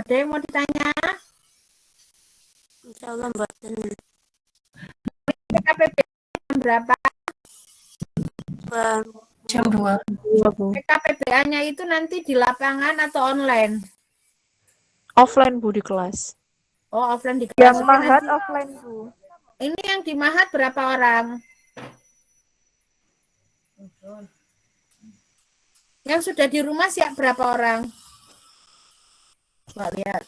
Ada yang mau ditanya? Insya Allah mboten. PKPB jam berapa? Jam 2. PKPBA-nya itu nanti di lapangan atau online? Offline Bu di kelas. Oh, offline di kelas. Yang Oke, Mahat nanti. offline Bu. Ini yang di Mahat berapa orang? Yang sudah di rumah siap berapa orang? Coba lihat.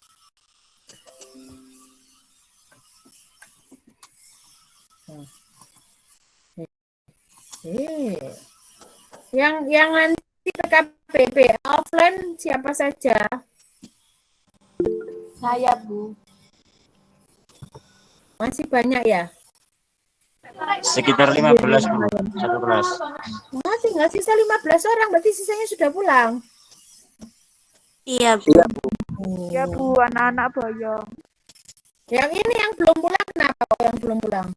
Yang nanti PKPB offline siapa saja? Saya Bu. Masih banyak ya? Sekitar 15 Bu, satu kelas. Wah, tinggal sisa 15 orang, berarti sisanya sudah pulang. Iya Bu. Ya Bu, anak-anak boyong. Yang ini yang belum pulang kenapa kok yang belum pulang?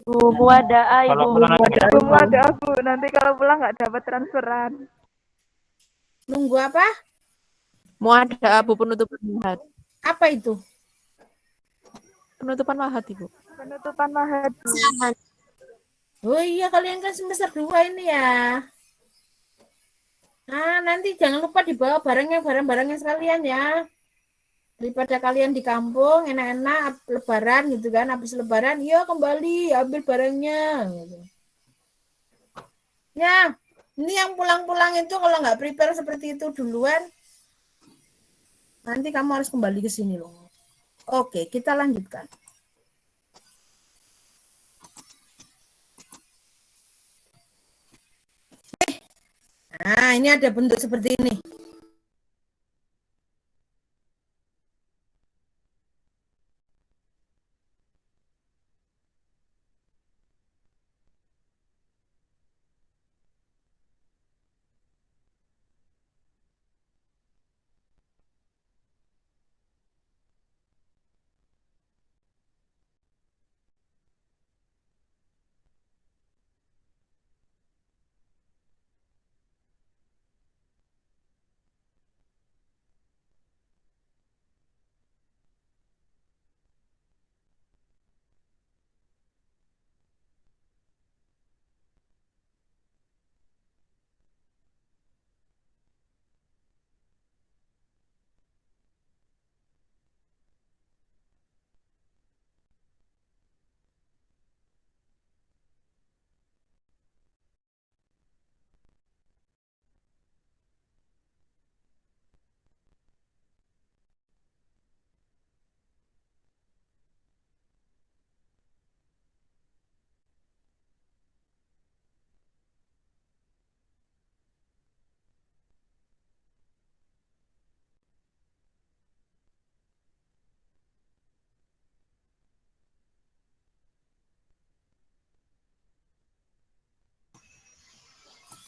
Bu ada Kalau pulang ada Belum ada Bu, nanti kalau pulang nggak dapat transferan. Nunggu apa? Mau ada Bu penutupan Mahat. Apa itu? Penutupan Mahat Ibu. Penutupan Mahat Bu. Oh iya, kalian kan semester 2 ini ya. Nah, nanti jangan lupa dibawa barang-barangnya sekalian ya. Daripada kalian di kampung enak-enak lebaran gitu kan, habis lebaran ya kembali ambil barangnya gitu. Ya, ini yang pulang-pulang itu kalau nggak prepare seperti itu duluan, nanti kamu harus kembali ke sini loh. Oke, kita lanjutkan. Nah, ini ada bentuk seperti ini.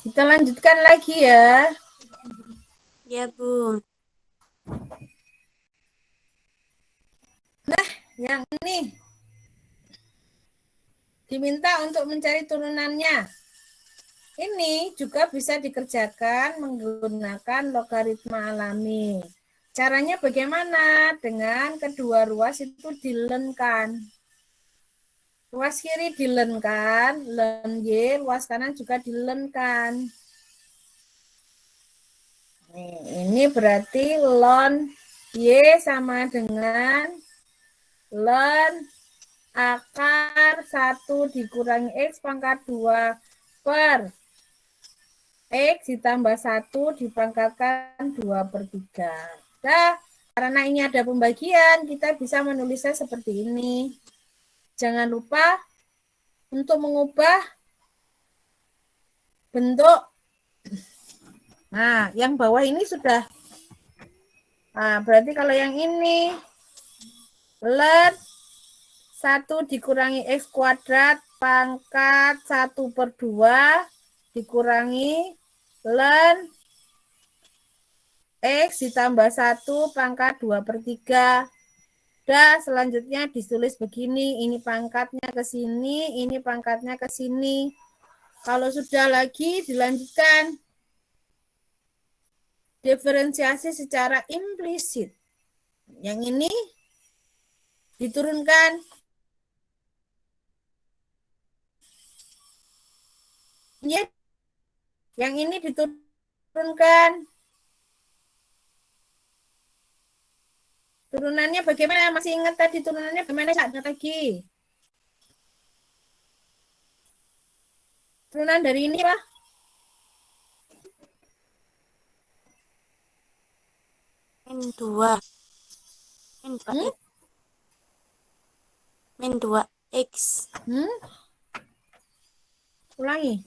Kita lanjutkan lagi ya. Ya Bu. Nah, yang ini diminta untuk mencari turunannya. Ini juga bisa dikerjakan menggunakan logaritma alami. Caranya bagaimana? Dengan kedua ruas itu dilenkan. Ruas kiri dilenkan, len Y, ruas kanan juga dilenkan. Ini berarti ln Y sama dengan ln akar 1 dikurangi X pangkat 2 per X ditambah 1 dipangkatkan 2/3. Nah, karena ini ada pembagian, kita bisa menulisnya seperti ini. Jangan lupa untuk mengubah bentuk. Nah, yang bawah ini sudah. Nah, berarti kalau yang ini ln 1 dikurangi X kuadrat pangkat 1/2 dikurangi ln X ditambah 1 pangkat 2/3. Dah, selanjutnya ditulis begini, ini pangkatnya ke sini, ini pangkatnya ke sini. Kalau sudah lagi dilanjutkan. diferensiasi secara implisit. Yang ini diturunkan. Ya, yang ini diturunkan. Turunannya bagaimana? Masih ingat tadi turunannya bagaimana? Ingat lagi. Turunan dari ini apa? Min 2. Min 2 Hmm? X. Min 2 X. Ulangi.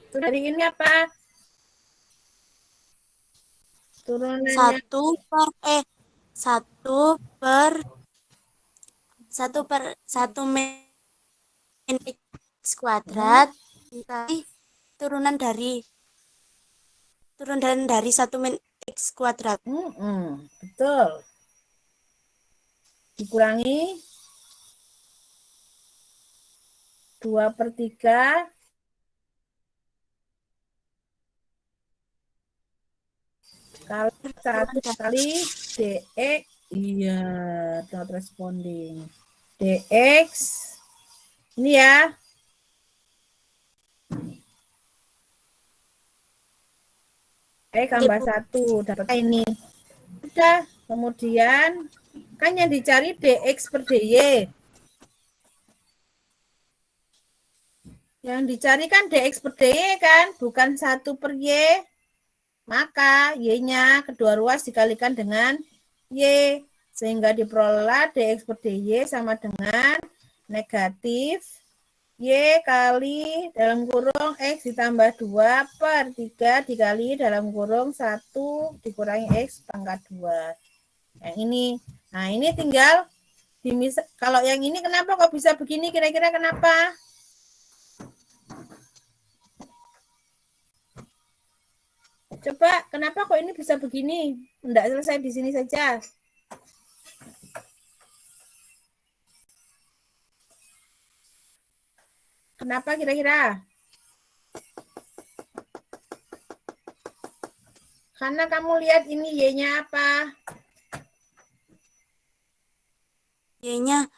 Turunan dari ini apa? Turunannya 1 min X kuadrat dikali turunan dari 1 min X kuadrat. Betul. Dikurangi 2/3 kali 1 kali dx. Iya, not responding. Dx ini ya. Tambah 1 dapat ini. Udah, kemudian kan yang dicari dx per dy. Yang dicari kan dx per dy kan, bukan 1 per y. Maka y-nya kedua ruas dikalikan dengan y. Sehingga diperoleh dx per dy sama dengan negatif y kali dalam kurung x ditambah 2/3 dikali dalam kurung 1 dikurangi x pangkat 2. Yang ini. Nah, ini tinggal kalau yang ini kenapa kok bisa begini? Kira-kira kenapa? Coba, kenapa kok ini bisa begini? Enggak selesai di sini saja. Kenapa kira-kira? Karena kamu lihat ini y-nya apa? Y-nya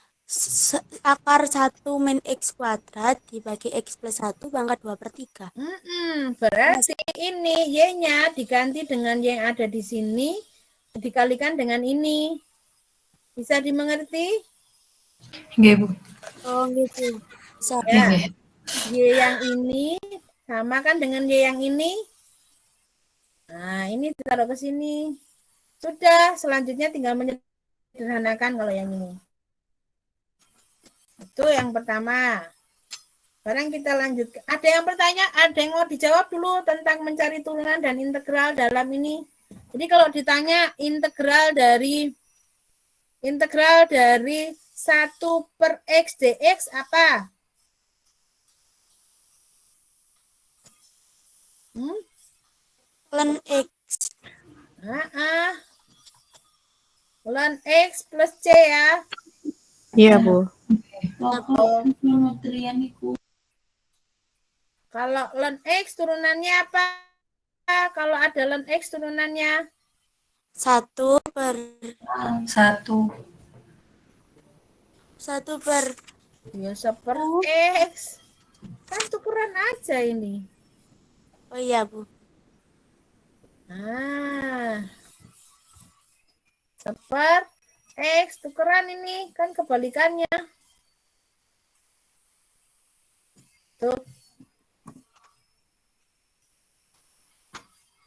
akar 1 min X kuadrat dibagi X plus 1 pangkat 2/3. Berarti ini y-nya diganti dengan y yang ada di sini, dikalikan dengan ini. Bisa dimengerti? Nggih, Bu. Oh gitu. Ya. Y yang ini sama kan dengan y yang ini? Nah, ini ditaruh ke sini. Sudah, selanjutnya tinggal menyederhanakan kalau yang ini. Itu yang pertama. Sekarang kita lanjut. Ada yang bertanya, ada yang mau dijawab dulu tentang mencari turunan dan integral dalam ini. Jadi kalau ditanya integral dari 1 per x dx apa? Ln X. Ln X plus C ya. Iya, Bu. Kalau ln X turunannya apa? Kalau ada ln X turunannya 1 per 1 ya 1/x. Kan tukeran aja ini. Oh iya, Bu. 1/x tukeran ini kan kebalikannya. Tuh.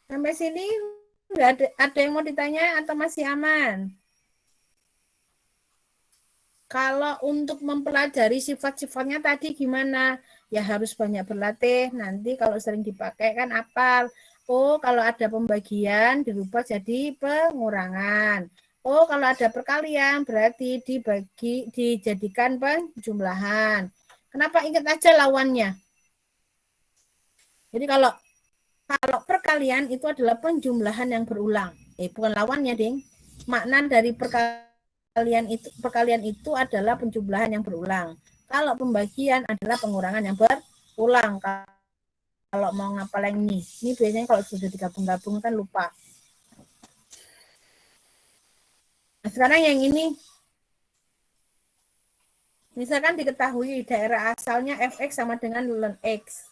Sampai sini nggak ada yang mau ditanya atau masih aman? Kalau untuk mempelajari sifat-sifatnya tadi gimana? Ya harus banyak berlatih. Nanti kalau sering dipakai kan hafal. Oh, kalau ada pembagian dirubah jadi pengurangan. Oh, kalau ada perkalian berarti dijadikan penjumlahan. Kenapa ingat aja lawannya? Jadi kalau perkalian itu adalah penjumlahan yang berulang. Bukan lawannya, Ding. Makna dari perkalian perkalian itu adalah penjumlahan yang berulang. Kalau pembagian adalah pengurangan yang berulang. Kalau mau ngapal yang ini biasanya kalau sudah digabung-gabung kan lupa. Nah, sekarang yang ini, misalkan diketahui daerah asalnya fx sama dengan ln x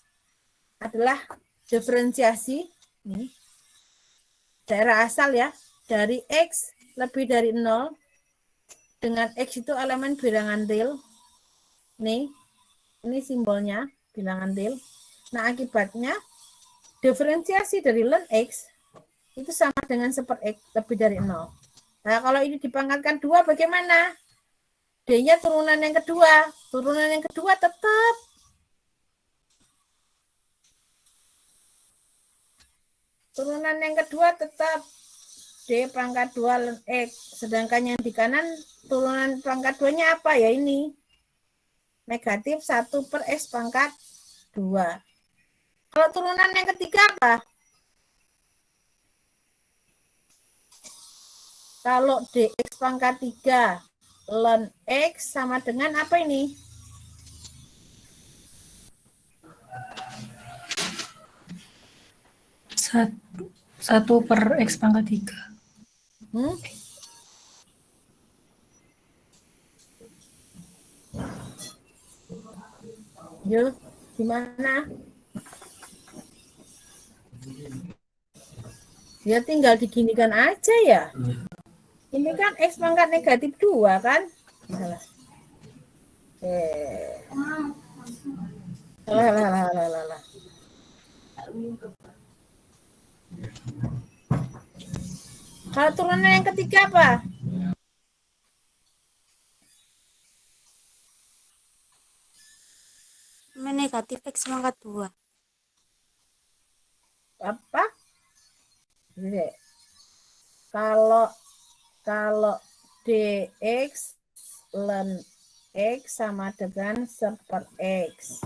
adalah diferensiasi nih, daerah asal ya dari x lebih dari 0 dengan x itu elemen bilangan real. Nih, ini simbolnya bilangan real. Nah, akibatnya diferensiasi dari ln x itu sama dengan seper x lebih dari 0. Nah, kalau ini dipangkatkan 2 bagaimana? D-nya turunan yang kedua. Turunan yang kedua tetap D pangkat 2 ln x. Sedangkan yang di kanan turunan pangkat 2-nya apa ya ini? Negatif 1 per x pangkat 2. Kalau turunan yang ketiga apa? Kalau dx pangkat 3 ln x sama dengan apa ini? Satu per x pangkat 3. Yo, gimana? Ya tinggal diginikan aja ya. Ini kan x pangkat negatif 2 kan? Salah. Salah. Kalau turunan yang ketiga apa? Negatif x pangkat 2. Apa? Kalau dx ln x sama dengan seper x.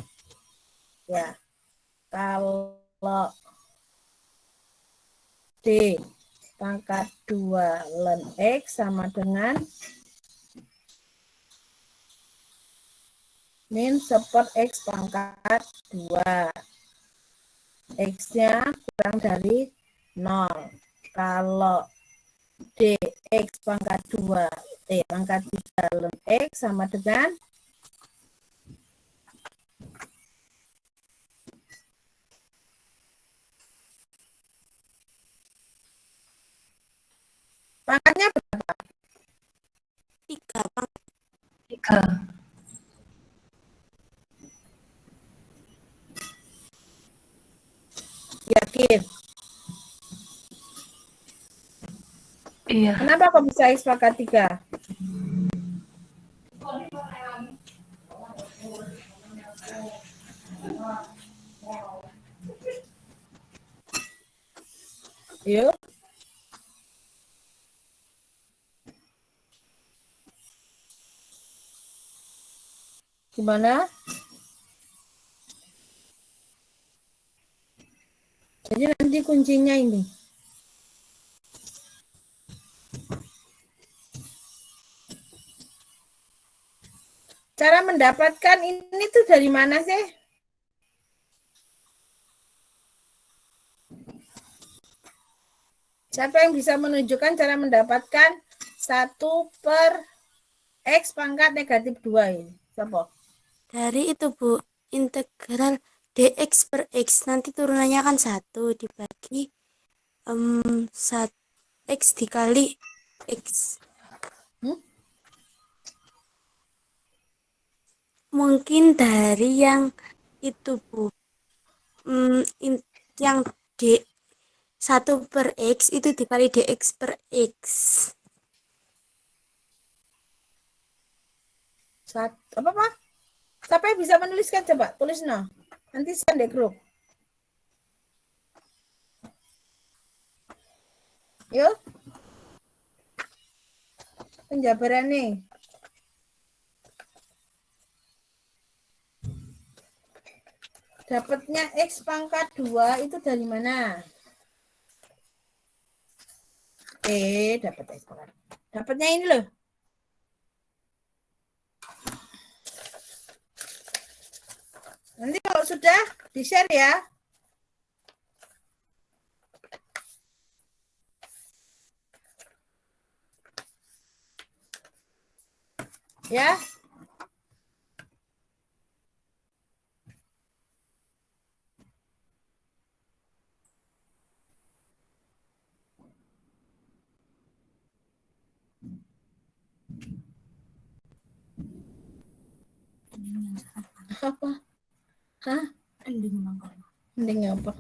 Ya. Kalau d pangkat 2 ln x sama dengan min seper x pangkat 2. X-nya kurang dari 0. Kalau dx pangkat 2 pangkat 3 ln x sama dengan pangkatnya berapa? 3. Yakin? Iya. Kenapa kok bisa x pangkat 3? Yuk. Gimana? Jadi nanti kuncinya ini. Cara mendapatkan ini tuh dari mana sih? Siapa yang bisa menunjukkan cara mendapatkan 1 per x pangkat negatif 2 ini? Siapa? Dari itu Bu, integral dx per x nanti turunannya kan 1 dibagi x dikali x. Mungkin dari yang itu Bu, yang d 1 per x itu dikali dx per x. Apa? Siapa yang bisa menuliskan coba? Tulis no. Nanti send di grup. Yuk. Penjabaran nih. Dapatnya x pangkat 2 itu dari mana? Dapat x pangkat. Dapatnya ini loh. sudah, di-share ya. Ya. Apa? Hah? Ending apa?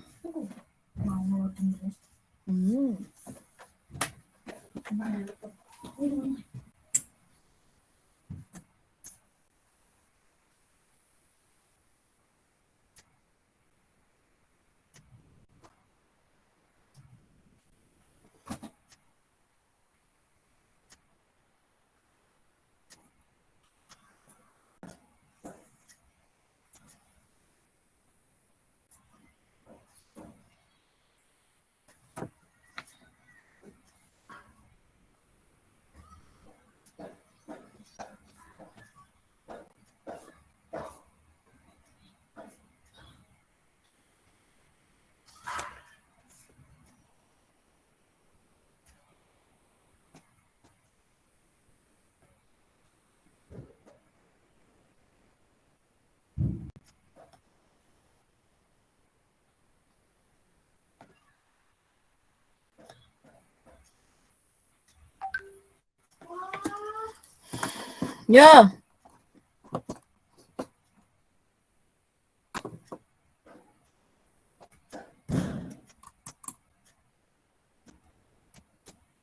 Yo.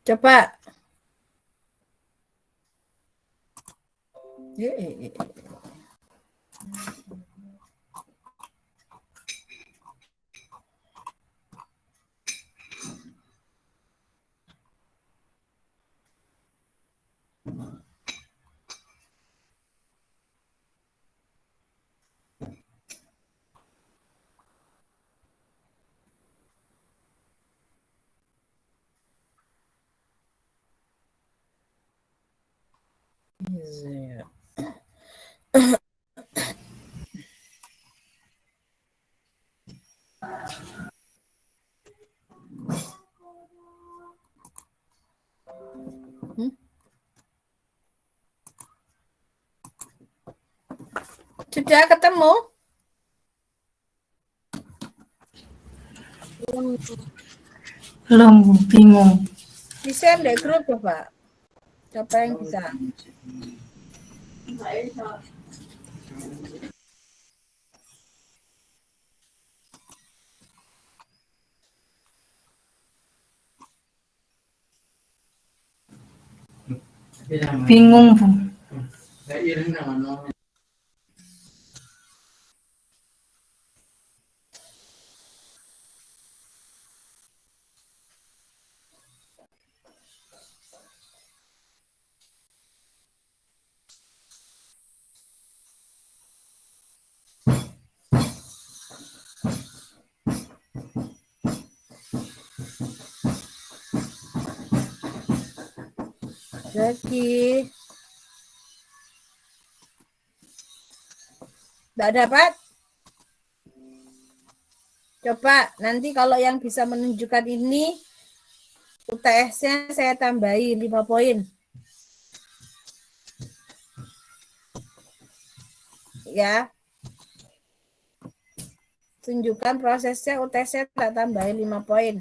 Coba. Sudah ketemu? Belum, bingung. Di-share deh grup coba. Siapa yang bisa? Bingung, Bu. Lagi. Tidak dapat? Coba nanti kalau yang bisa menunjukkan ini, UTS-nya saya tambahin 5 poin. Ya. Tunjukkan prosesnya, UTS-nya tak tambahin 5 poin.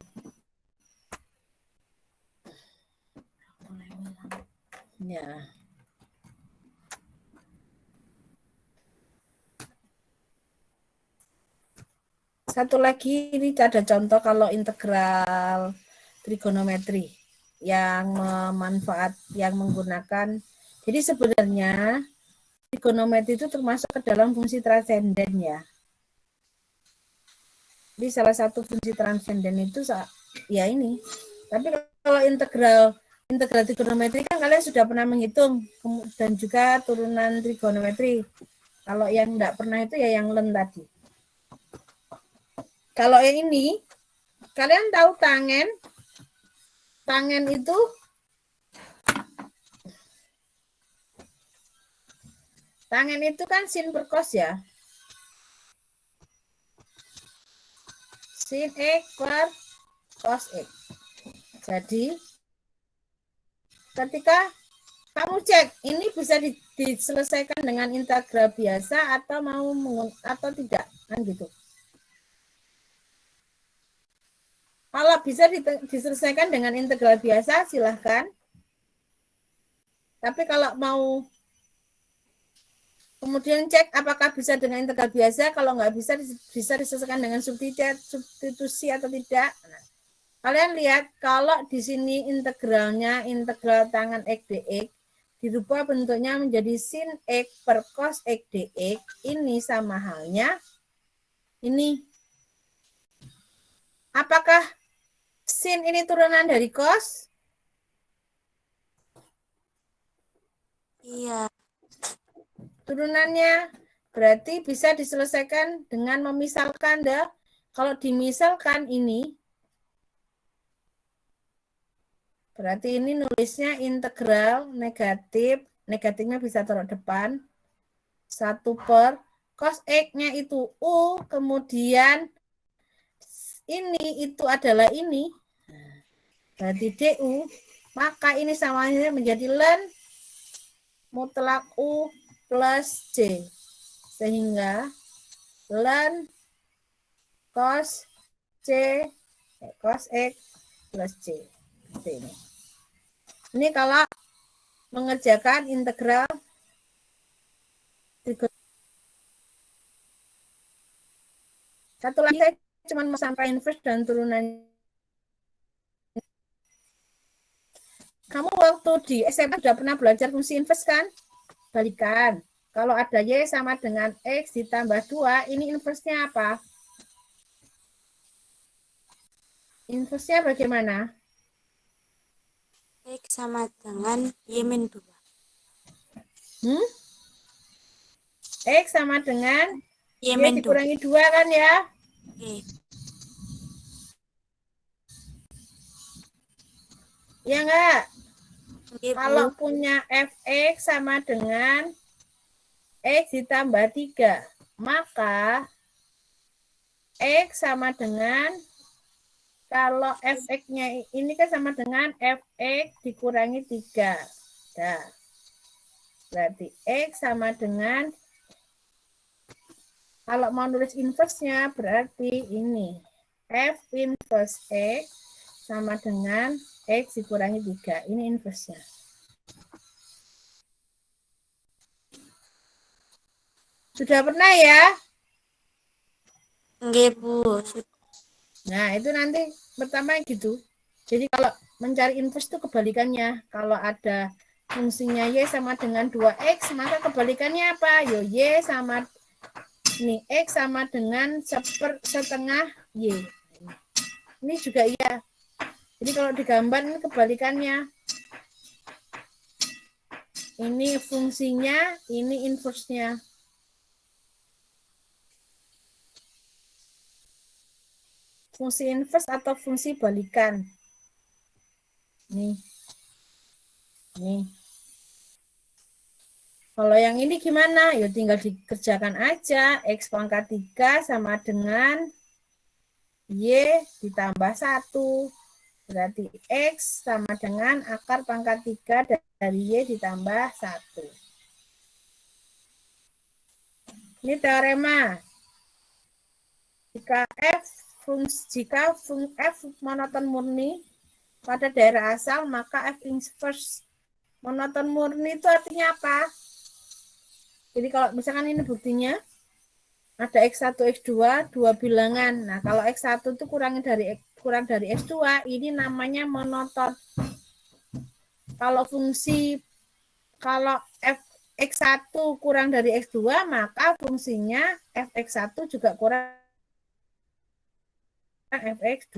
Ya. Satu lagi, ini ada contoh kalau integral trigonometri yang menggunakan. Jadi sebenarnya trigonometri itu termasuk ke dalam fungsi transenden ya. Jadi salah satu fungsi transenden itu ya ini. Tapi kalau integral trigonometri kan kalian sudah pernah menghitung dan juga turunan trigonometri. Kalau yang enggak pernah itu ya yang len tadi. Kalau yang ini, kalian tahu tangen? Tangen itu kan sin per cos ya. sin X per cos X. Jadi, ketika kamu cek, ini bisa diselesaikan dengan integral biasa atau atau tidak, kan gitu. Kalau bisa diselesaikan dengan integral biasa, silahkan. Tapi kalau mau kemudian cek apakah bisa dengan integral biasa, kalau nggak bisa diselesaikan dengan substitusi atau tidak. Nah, kalian lihat kalau di sini integralnya integral tangan X dx dirubah bentuknya menjadi sin X per cos X dx, ini sama halnya ini. Apakah sin ini turunan dari cos? Iya. Turunannya berarti bisa diselesaikan dengan memisalkan dah. Kalau dimisalkan ini, berarti ini nulisnya integral negatifnya bisa taruh depan, 1 per cos X-nya itu U, kemudian ini itu adalah ini, berarti DU, maka ini samanya menjadi ln mutlak U plus C, sehingga ln cos X plus C. Ini kalau mengerjakan integral satu lagi saya cuma mau sampaikan inverse dan turunan. Kamu waktu di SMA sudah pernah belajar fungsi inverse kan? Balikan. Kalau ada Y sama dengan X ditambah 2, ini inverse-nya apa? Inverse-nya bagaimana? X sama dengan Y min 2. X sama dengan Y Y min 2. dikurangi 2 kan ya? Oke. Ya enggak? Oke, Bu. Kalau punya fx sama dengan X ditambah 3, maka X sama dengan, kalau fx-nya ini kan sama dengan fx dikurangi 3. Nah, berarti X sama dengan, kalau mau nulis inverse-nya berarti ini. F inverse X sama dengan X dikurangi 3. Ini inverse-nya. Sudah pernah ya? Oke, Bu. Nah, itu nanti pertama gitu. Jadi kalau mencari inverse itu kebalikannya. Kalau ada fungsinya Y sama dengan 2X, maka kebalikannya apa? Yo, Y sama, nih, X sama dengan setengah Y. Ini juga iya. Jadi kalau digambar ini kebalikannya. Ini fungsinya, ini inverse-nya. Fungsi inverse atau fungsi balikan. Nih. Nih. Kalau yang ini gimana? Ya tinggal dikerjakan aja. X pangkat 3 sama dengan Y ditambah 1. Berarti X sama dengan akar pangkat 3 dari Y ditambah 1. Ini teorema. Jika F monoton murni pada daerah asal, maka F inverse monoton murni itu artinya apa? Jadi kalau misalkan ini buktinya, ada X1, X2, 2 bilangan. Nah, kalau X1 itu kurang dari X2, ini namanya monoton. Kalau X1 kurang dari X2, maka fungsinya Fx1 juga kurang Fx2.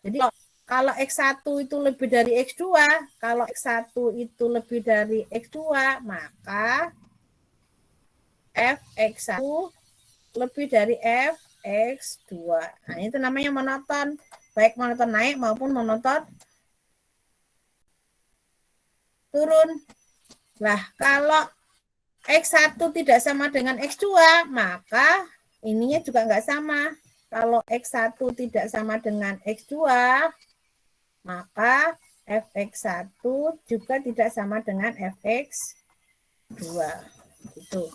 Jadi kalau X1 itu lebih dari X2, kalau X1 itu lebih dari X2, maka Fx1 lebih dari Fx2. Nah, itu namanya monoton. Baik monoton naik maupun monoton turun. Nah, kalau X1 tidak sama dengan X2, maka ininya juga nggak sama. Kalau X1 tidak sama dengan X2, maka Fx1 juga tidak sama dengan Fx2. Gitu.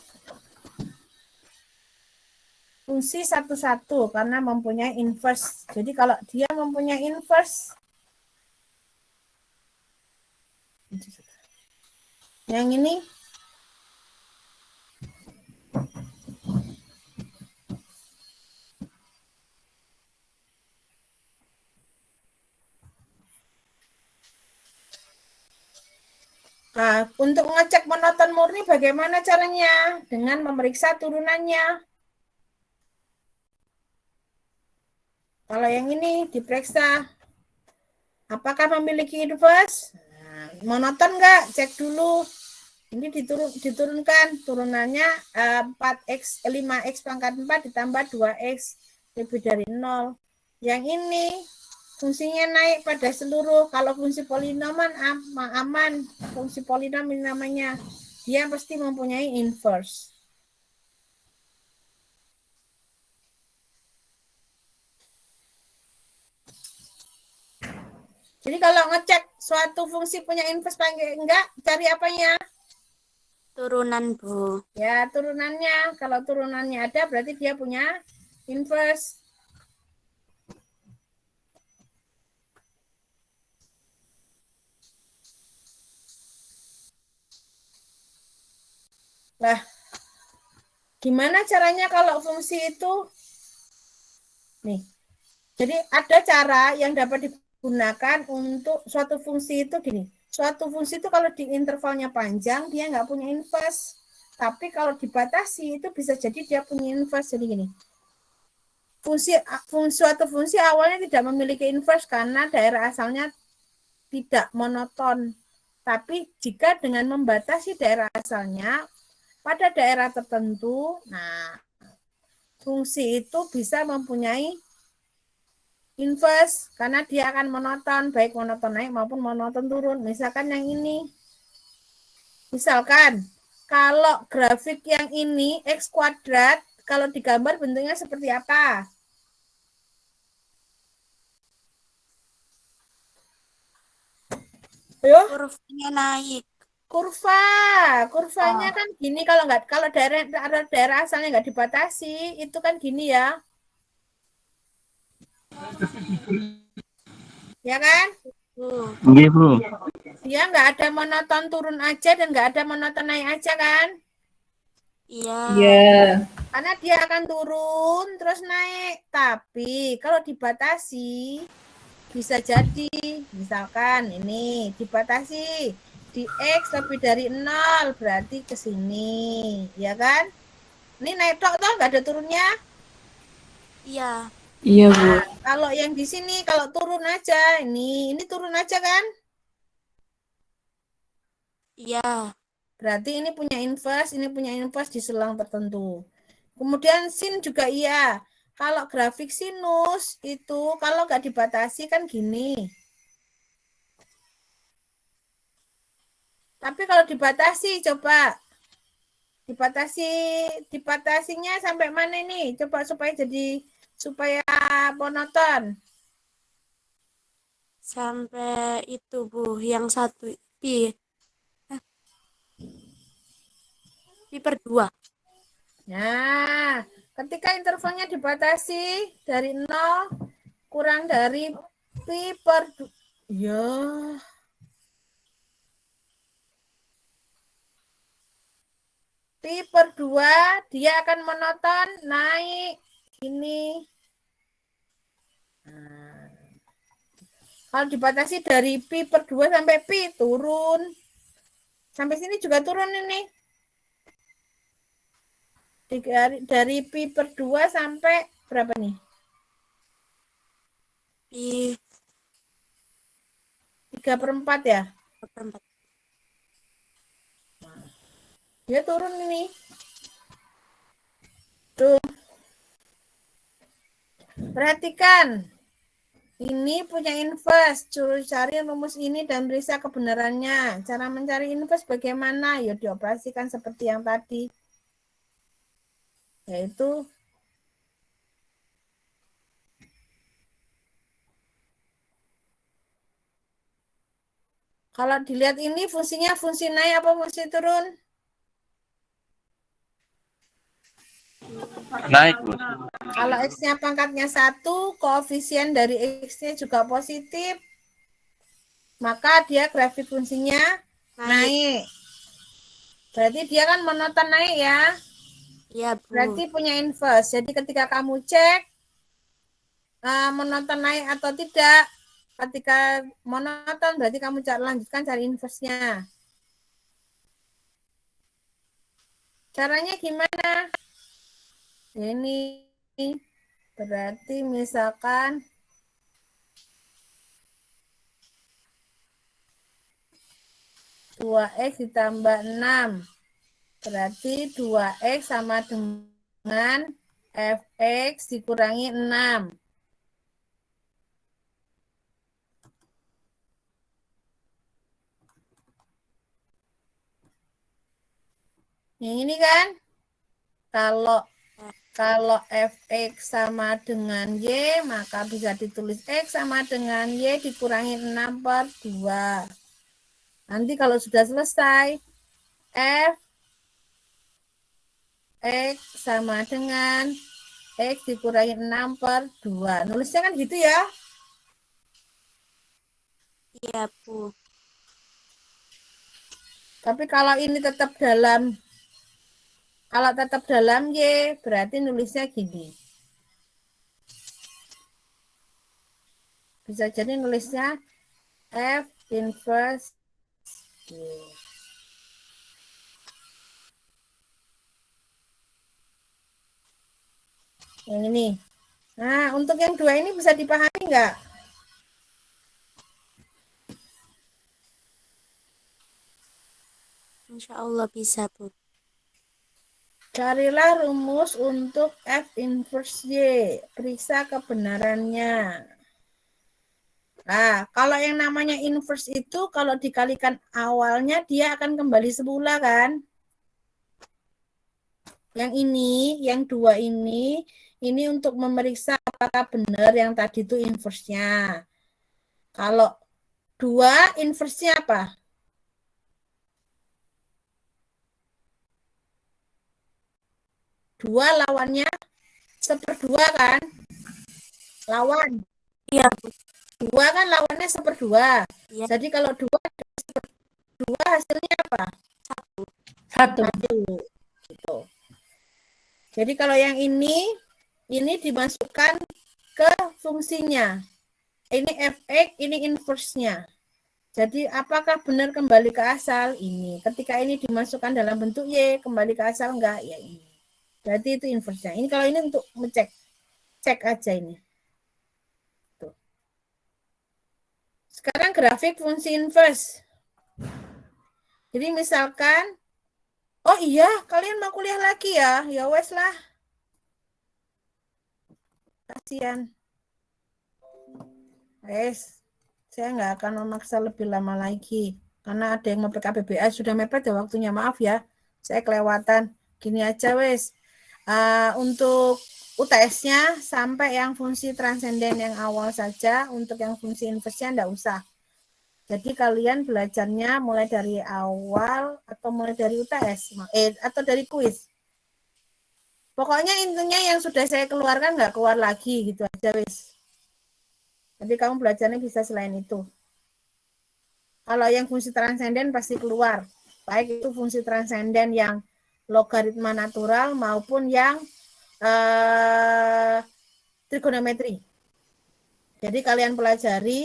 Fungsi satu-satu karena mempunyai inverse. Jadi kalau dia mempunyai inverse, yang ini nah, untuk mengecek monoton murni bagaimana caranya? Dengan memeriksa turunannya. Kalau yang ini diperiksa apakah memiliki inverse? Nah, monoton enggak? Cek dulu. Ini diturunkan turunannya 4x 5x pangkat 4 ditambah 2x lebih dari 0. Yang ini fungsinya naik pada seluruh. Kalau fungsi polinom aman, fungsi polinom ini namanya, dia pasti mempunyai inverse. Jadi kalau ngecek suatu fungsi punya inverse enggak, cari apanya? Turunan, Bu. Ya, turunannya. Kalau turunannya ada, berarti dia punya inverse. Nah, gimana caranya kalau fungsi itu? Nih, jadi ada cara yang dapat digunakan untuk suatu fungsi itu gini. Suatu fungsi itu kalau di intervalnya panjang, dia nggak punya inverse. Tapi kalau dibatasi, itu bisa jadi dia punya inverse. Jadi gini, suatu fungsi awalnya tidak memiliki inverse karena daerah asalnya tidak monoton. Tapi jika dengan membatasi daerah asalnya, pada daerah tertentu, nah fungsi itu bisa mempunyai inverse karena dia akan monoton, baik monoton naik maupun monoton turun. Misalkan yang ini. Misalkan kalau grafik yang ini X kuadrat, kalau digambar bentuknya seperti apa? Ayo. Kurvanya naik. Kurvanya kan gini, kalau daerah asalnya nggak dibatasi, itu kan gini ya. Ya kan? Iya, Bu. Dia nggak ada monoton turun aja dan nggak ada monoton naik aja kan? Iya. Iya. Karena dia akan turun terus naik. Tapi kalau dibatasi bisa jadi, misalkan ini dibatasi di X lebih dari 0 berarti ke sini, ya kan? Ini naik tok toh nggak ada turunnya? Iya. Iya, Bu. Nah, kalau yang di sini kalau turun aja, ini turun aja kan? Iya. Berarti ini punya inverse di selang tertentu. Kemudian sin juga iya. Kalau grafik sinus itu kalau nggak dibatasi kan gini. Tapi kalau dibatasi coba dibatasinya sampai mana nih? Coba supaya monoton. Sampai itu, Bu, yang satu pi per 2. Nah, ketika intervalnya dibatasi dari 0 kurang dari pi per ya. Pi per 2 dia akan monoton naik ini. Nah, kalau dibatasi dari pi per 2 sampai pi turun. Sampai sini juga turun ini. Dari pi per 2 sampai berapa nih? Pi 3/4 ya? 3/4. Dia turun ini. Tuh. Perhatikan. Ini punya inverse. Cari rumus ini dan periksa kebenarannya. Cara mencari inverse bagaimana? Ya dioperasikan seperti yang tadi. Yaitu Kalau dilihat ini fungsinya fungsi naik apa fungsi turun? Naik, Bu. Kalau X-nya pangkatnya 1, koefisien dari X-nya juga positif, maka dia grafik fungsinya naik. Berarti dia kan monoton naik ya. Iya, Bu. Berarti punya inverse. Jadi ketika kamu cek monoton naik atau tidak, ketika monoton berarti kamu lanjutkan cari inverse-nya. Caranya gimana? Ini berarti misalkan dua X ditambah 6. Berarti 2X sama dengan Fx dikurangi 6. Yang ini kan? Kalau Fx sama dengan Y, maka bisa ditulis X sama dengan Y dikurangi 6/2. Nanti kalau sudah selesai, F X sama dengan X dikurangi 6/2. Nulisnya kan gitu ya? Iya, Bu. Tapi kalau ini tetap dalam Y, berarti nulisnya gini. Bisa jadi nulisnya F inverse Y. Yang ini. Nah, untuk yang dua ini bisa dipahami nggak? Insya Allah bisa, Bu. Carilah rumus untuk F inverse Y. Periksa kebenarannya. Nah, kalau yang namanya inverse itu kalau dikalikan awalnya dia akan kembali semula kan? Yang ini, yang dua ini untuk memeriksa apakah benar yang tadi itu inverse-nya. Kalau dua inverse-nya apa? Dua lawannya 1/2 kan? Lawan. Iya, Bu. Dua kan lawannya 1/2. Iya. Jadi kalau 2 hasilnya apa? 1. Gitu. Jadi kalau yang ini dimasukkan ke fungsinya. Ini Fx, ini inverse-nya. Jadi apakah benar kembali ke asal? Ini. Ketika ini dimasukkan dalam bentuk Y, kembali ke asal enggak? Ya ini. Berarti itu inverse-nya. Ini kalau ini untuk ngecek. Cek aja ini. Tuh. Sekarang grafik fungsi inverse. Jadi misalkan, oh iya, kalian mau kuliah lagi ya? Ya wes lah. Kasihan. Wes, saya nggak akan memaksa lebih lama lagi. Karena ada yang mau PKBBA sudah mepet ya waktunya. Maaf ya, saya kelewatan. Gini aja wes. Untuk UTS-nya sampai yang fungsi transenden yang awal saja. Untuk yang fungsi inverse-nya enggak usah. Jadi kalian belajarnya mulai dari awal atau mulai dari UTS atau dari kuis. Pokoknya intinya yang sudah saya keluarkan nggak keluar lagi gitu aja wis. Jadi kamu belajarnya bisa selain itu. Kalau yang fungsi transenden pasti keluar. Baik itu fungsi transenden yang logaritma natural maupun yang trigonometri. Jadi kalian pelajari